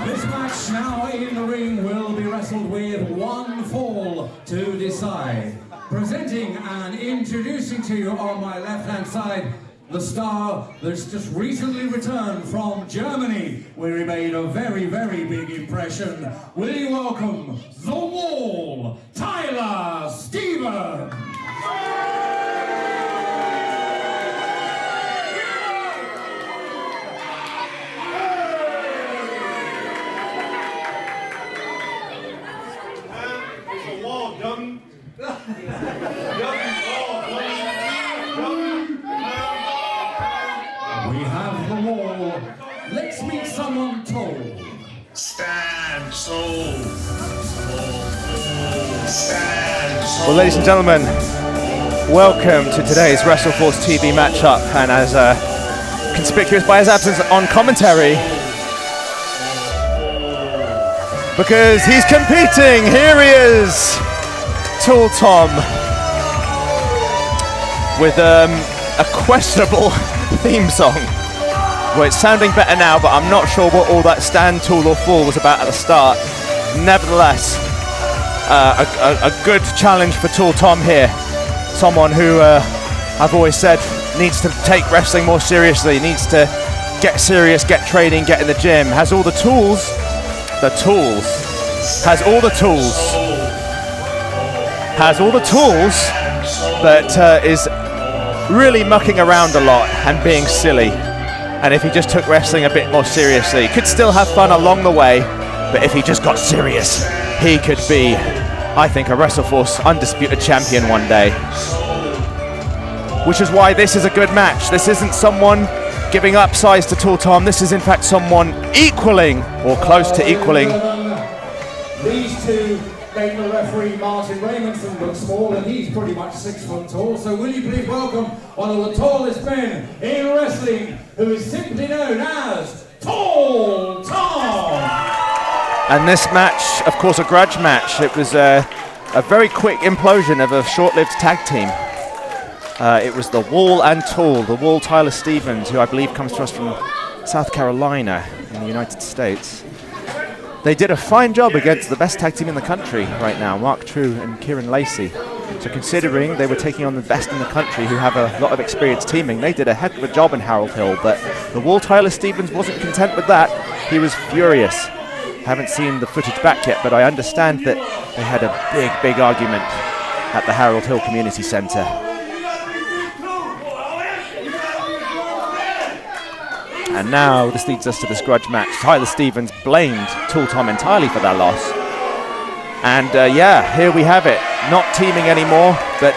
This match now in the ring will be wrestled with one fall to decide. Presenting and introducing to you on my left-hand side, the star that's just recently returned from Germany, where he made a very, very big impression. Will you welcome The Wall, Tyler Stevens? We have The Wall. Let's meet someone tall. Stand tall. Stand tall. Well, ladies and gentlemen, welcome to today's WrestleForce TV matchup, and as conspicuous by his absence on commentary, because he's competing. Here he is, Tall Tom, with a questionable theme song. Well, it's sounding better now, but I'm not sure what all that stand, tall or fall was about at the start. Nevertheless, a good challenge for Tall Tom here. Someone who I've always said needs to take wrestling more seriously, needs to get serious, get training, get in the gym, has all the tools, has all the tools, but is really mucking around a lot and being silly. And if he just took wrestling a bit more seriously, could still have fun along the way, but if he just got serious, he could be, I think, a WrestleForce undisputed champion one day. Which is why this is a good match. This isn't someone giving up size to Tall Tom. This is in fact someone equaling, or close to equaling. These two make the referee Martin Raymondson look small, and he's pretty much 6 foot tall. So will you please welcome one of the tallest men in wrestling, who is simply known as Tall Tom. And this match, of course, a grudge match. It was a very quick implosion of a short-lived tag team. It was the Wall and Tall, the Wall Tyler Stevens, who I believe comes to us from South Carolina in the United States. They did a fine job against the best tag team in the country right now, Mark True and Kieran Lacey. So considering they were taking on the best in the country who have a lot of experience teaming, they did a heck of a job in Harold Hill, but the Wall Tyler Stevens wasn't content with that. He was furious. Haven't seen the footage back yet, but I understand that they had a big argument at the Harold Hill Community Centre. And now this leads us to this grudge match. Tyler Stevens blamed Tall Tom entirely for that loss. And yeah, here we have it. Not teaming anymore, but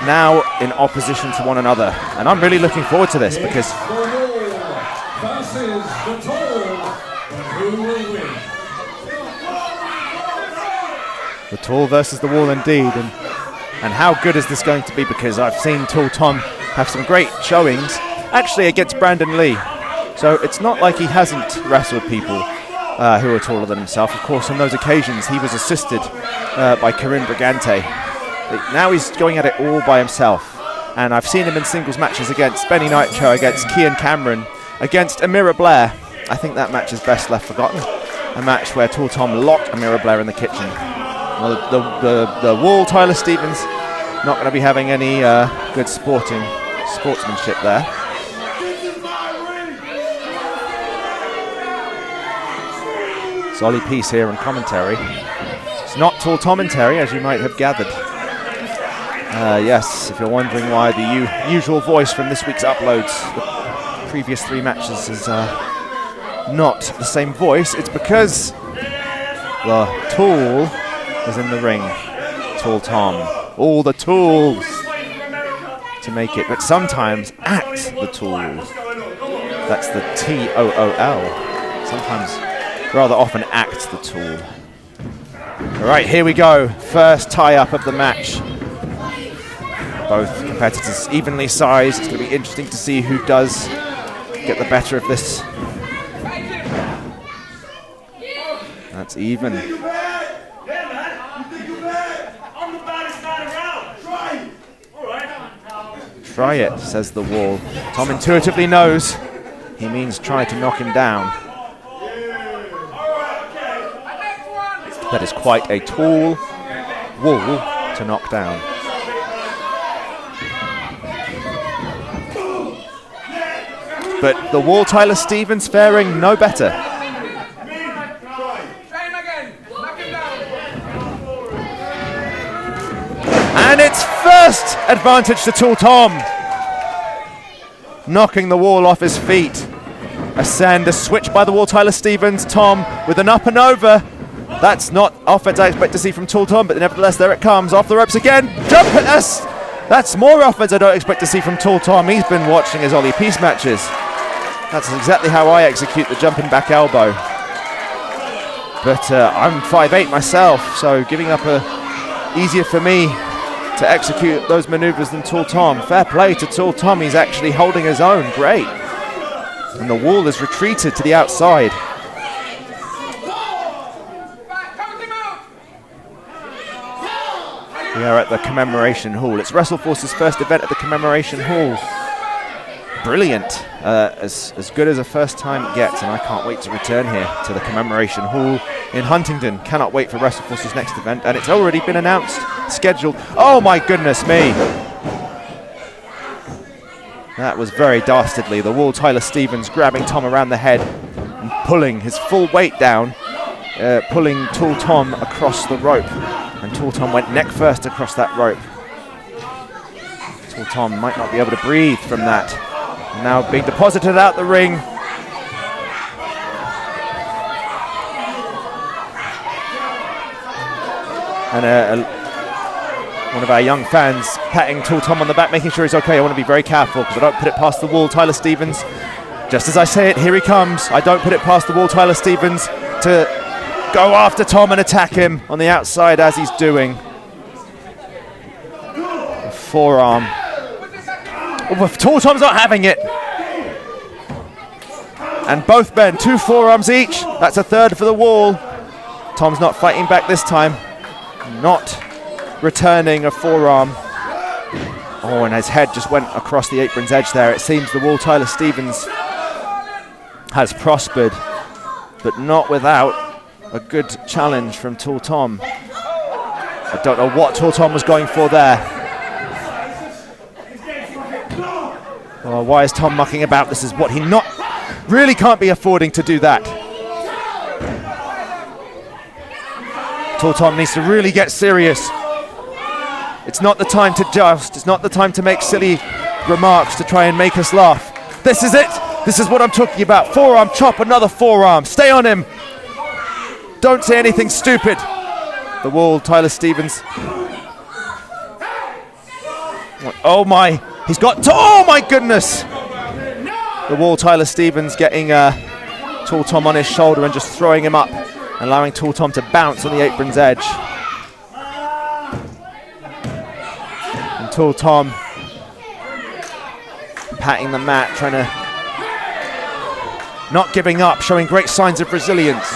now in opposition to one another. And I'm really looking forward to this because The Wall versus the Tall. Who will win? the Tall versus the Wall indeed. And how good is this going to be? Because I've seen Tall Tom have some great showings, actually against Brandon Lee. So it's not like he hasn't wrestled people who are taller than himself. Of course, on those occasions, he was assisted by Karim Brigante. Now he's going at it all by himself. And I've seen him in singles matches against Benny Nitro, against Kian Cameron, against Amira Blair. I think that match is best left forgotten. A match where Tall Tom locked Amira Blair in the kitchen. Well, the Wall, Tyler Stevens, not going to be having any good sportsmanship there. Solly Peace here on commentary. It's not Tall Commentary, as you might have gathered. Yes, if you're wondering why the usual voice from this week's uploads, the previous 3 matches, is not the same voice, it's because the Tool is in the ring. Tall Tom. All the tools to make it, but sometimes act the Tool. That's the T-O-O-L. Sometimes, rather often, act the Tool. All right, here we go. First tie-up of the match. Both competitors evenly sized. It's going to be interesting to see who does get the better of this. That's even. Try it, says the Wall. Tom intuitively knows he means try to knock him down. That is quite a tall wall to knock down. But the Wall, Tyler Stevens, faring no better. And it's first advantage to Tall Tom. Knocking the Wall off his feet. A switch by the Wall, Tyler Stevens. Tom with an up and over. That's not offense I expect to see from Tall Tom, but nevertheless, there it comes. Off the ropes again. Jump at us. That's more offense I don't expect to see from Tall Tom. He's been watching his Ollie Peace matches. That's exactly how I execute the jumping back elbow. But I'm 5'8" myself, so giving up easier for me to execute those maneuvers than Tall Tom. Fair play to Tall Tom. He's actually holding his own. Great. And the Wall has retreated to the outside. We are at the Commemoration Hall. It's WrestleForce's first event at the Commemoration Hall. Brilliant. As good as a first time it gets, and I can't wait to return here to the Commemoration Hall in Huntingdon. Cannot wait for WrestleForce's next event, and it's already been announced, scheduled. Oh my goodness me. That was very dastardly. The Wall, Tyler Stevens, grabbing Tom around the head and pulling his full weight down, pulling Tall Tom across the rope. And Tall Tom went neck first across that rope. Tall Tom might not be able to breathe from that. Now being deposited out the ring. And one of our young fans patting Tall Tom on the back, making sure he's okay. I want to be very careful because I don't put it past the Wall, Tyler Stevens. Just as I say it, here he comes. I don't put it past the Wall, Tyler Stevens, to go after Tom and attack him on the outside as he's doing. A forearm. Oh, Tall Tom's not having it. And both men, 2 forearms each. That's a third for the Wall. Tom's not fighting back this time. Not returning a forearm. Oh, and his head just went across the apron's edge there. It seems the Wall, Tyler Stevens, has prospered, but not without a good challenge from Tall Tom. I don't know what Tall Tom was going for there. Oh, why is Tom mucking about? This is what he really can't be affording to do that. Tall Tom needs to really get serious. It's not the time to joust. It's not the time to make silly remarks to try and make us laugh. This is it. This is what I'm talking about. Forearm chop, another forearm. Stay on him. Don't say anything stupid. The Wall, Tyler Stevens. Oh my, he's got, oh my goodness. The Wall, Tyler Stevens getting Tall Tom on his shoulder and just throwing him up, allowing Tall Tom to bounce on the apron's edge. And Tall Tom patting the mat, trying to, not giving up, showing great signs of resilience.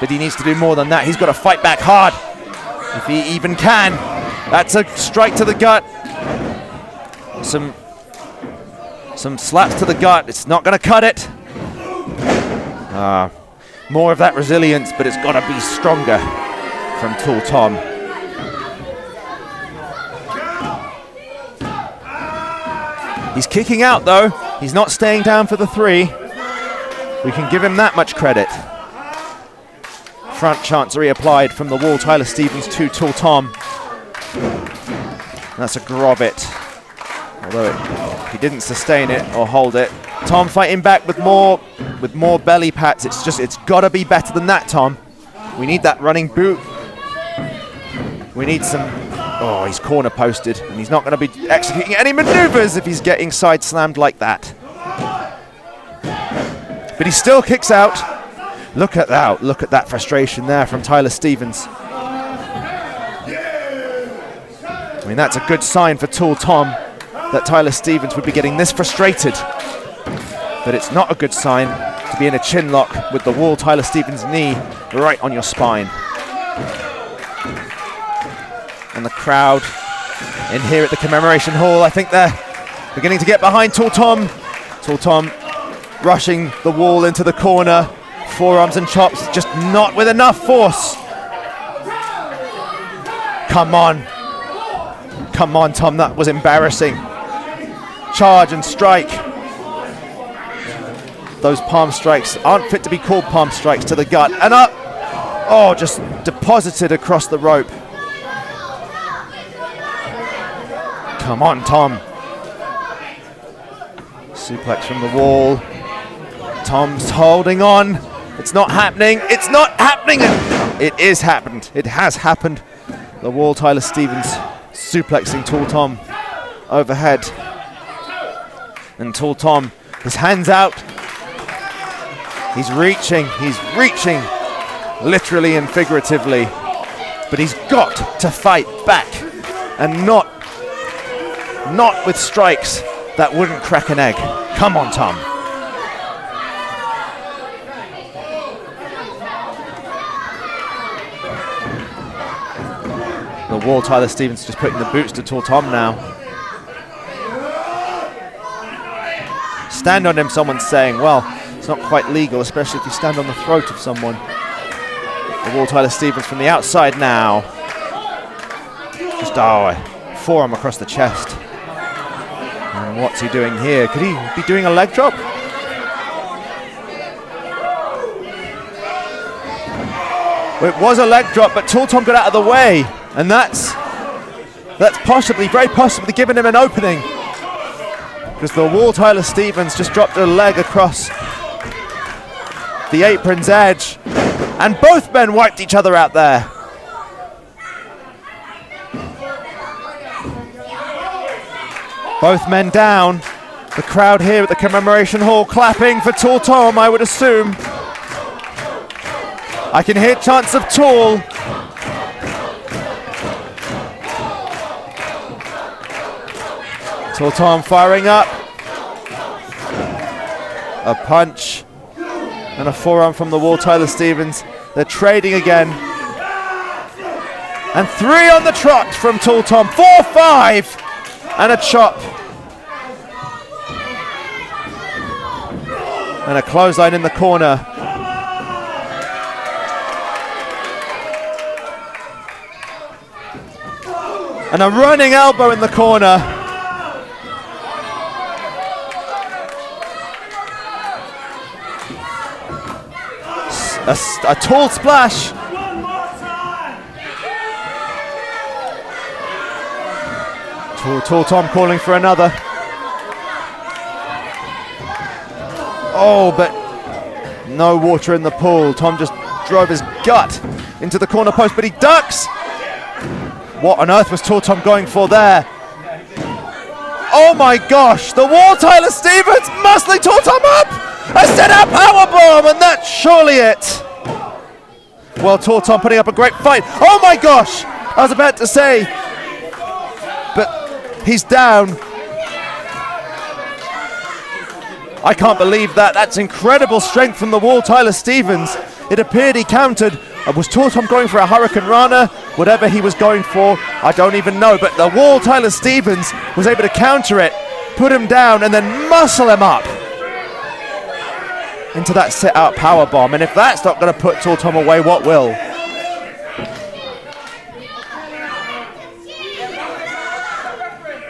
But he needs to do more than that. He's got to fight back hard, if he even can. That's a strike to the gut. Some slaps to the gut. It's not going to cut it. More of that resilience, but it's got to be stronger from Tall Tom. He's kicking out though. He's not staying down for the 3. We can give him that much credit. Front chancery applied from the Wall, Tyler Stevens to Tall Tom. That's a grobit. Although he didn't sustain it or hold it. Tom fighting back with more belly pats. It's got to be better than that, Tom. We need that running boot. We need some... Oh, he's corner posted, and he's not going to be executing any maneuvers if he's getting side slammed like that. But he still kicks out. Look at that frustration there from Tyler Stevens. I mean, that's a good sign for Tall Tom that Tyler Stevens would be getting this frustrated. But it's not a good sign to be in a chin lock with the wall Tyler Stevens' knee right on your spine. And the crowd in here at the Commemoration Hall, I think they're beginning to get behind Tall Tom. Tall Tom rushing the wall into the corner. Forearms and chops, just not with enough force. Come on. Come on, Tom, that was embarrassing. Charge and strike. Those palm strikes aren't fit to be called palm strikes to the gut. And up. Oh, just deposited across the rope. Come on, Tom. Suplex from the wall. Tom's holding on. It's not happening. It's not happening. It is happened. It has happened. The wall, Tyler Stevens suplexing Tall Tom overhead. And Tall Tom, his hands out. He's reaching, literally and figuratively. But he's got to fight back, and not with strikes that wouldn't crack an egg. Come on, Tom. The wall, Tyler Stevens just putting the boots to Tall Tom now. Stand on him, someone's saying. Well, it's not quite legal, especially if you stand on the throat of someone. The wall, Tyler Stevens from the outside now. Just forearm across the chest. And what's he doing here? Could he be doing a leg drop? Well, it was a leg drop, but Tall Tom got out of the way. And that's possibly, very possibly, giving him an opening. Because the wall, Tyler Stevens just dropped a leg across the apron's edge. And both men wiped each other out there. Both men down. The crowd here at the Commemoration Hall clapping for Tall Tom, I would assume. I can hear chants of Tall. Tall Tom firing up. A punch and a forearm from the wall, Tyler Stevens. They're trading again. And 3 on the trot from Tall Tom. 4-5 and a chop. And a clothesline in the corner. And a running elbow in the corner. A tall splash. Tall Tom calling for another. Oh, but no water in the pool. Tom just drove his gut into the corner post, but he ducks. What on earth was Tall Tom going for there? Oh my gosh, the wall, Tyler Stevens muscling Tall Tom up. A set-up powerbomb, and that's surely it. Well, Tall Tom putting up a great fight. Oh my gosh, I was about to say, but he's down. I can't believe that. That's incredible strength from the wall, Tyler Stevens. It appeared he countered. Was Tall Tom going for a Hurricane Rana? Whatever he was going for, I don't even know. But the wall, Tyler Stevens, was able to counter it, put him down, and then muscle him up into that sit-out powerbomb. And if that's not going to put Tall Tom away, what will?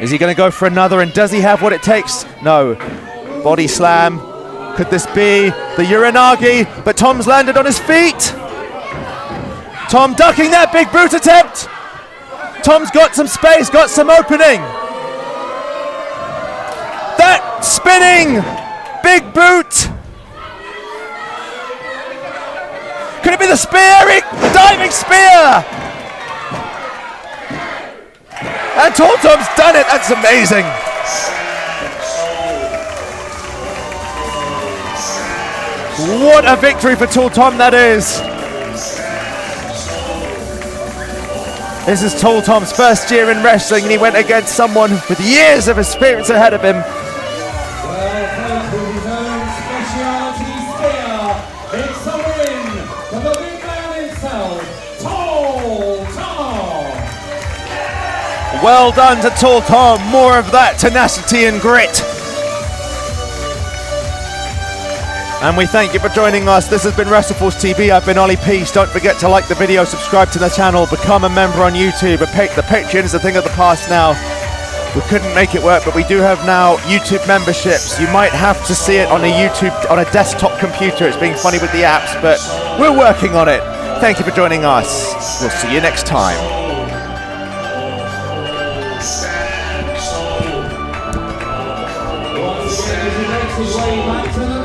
Is he going to go for another, and does he have what it takes? No. Body slam. Could this be the Uranagi? But Tom's landed on his feet. Tom ducking that big boot attempt. Tom's got some space, got some opening. That spinning big boot. Could it be the spear? Diving spear. And Tall Tom's done it. That's amazing. What a victory for Tall Tom that is. This is Tall Tom's first year in wrestling, and he went against someone with years of experience ahead of him. Well, with his own specialty spear, it's a win for the big man himself, Tall Tom. Well done to Tall Tom. More of that tenacity and grit. And we thank you for joining us. This has been WrestleForce TV. I've been Ollie Peace. Don't forget to like the video, subscribe to the channel, become a member on YouTube. The Patreon is a thing of the past now. We couldn't make it work, but we do have now YouTube memberships. You might have to see it on a desktop computer. It's being funny with the apps, but we're working on it. Thank you for joining us. We'll see you next time. Once again, as he makes his way back to the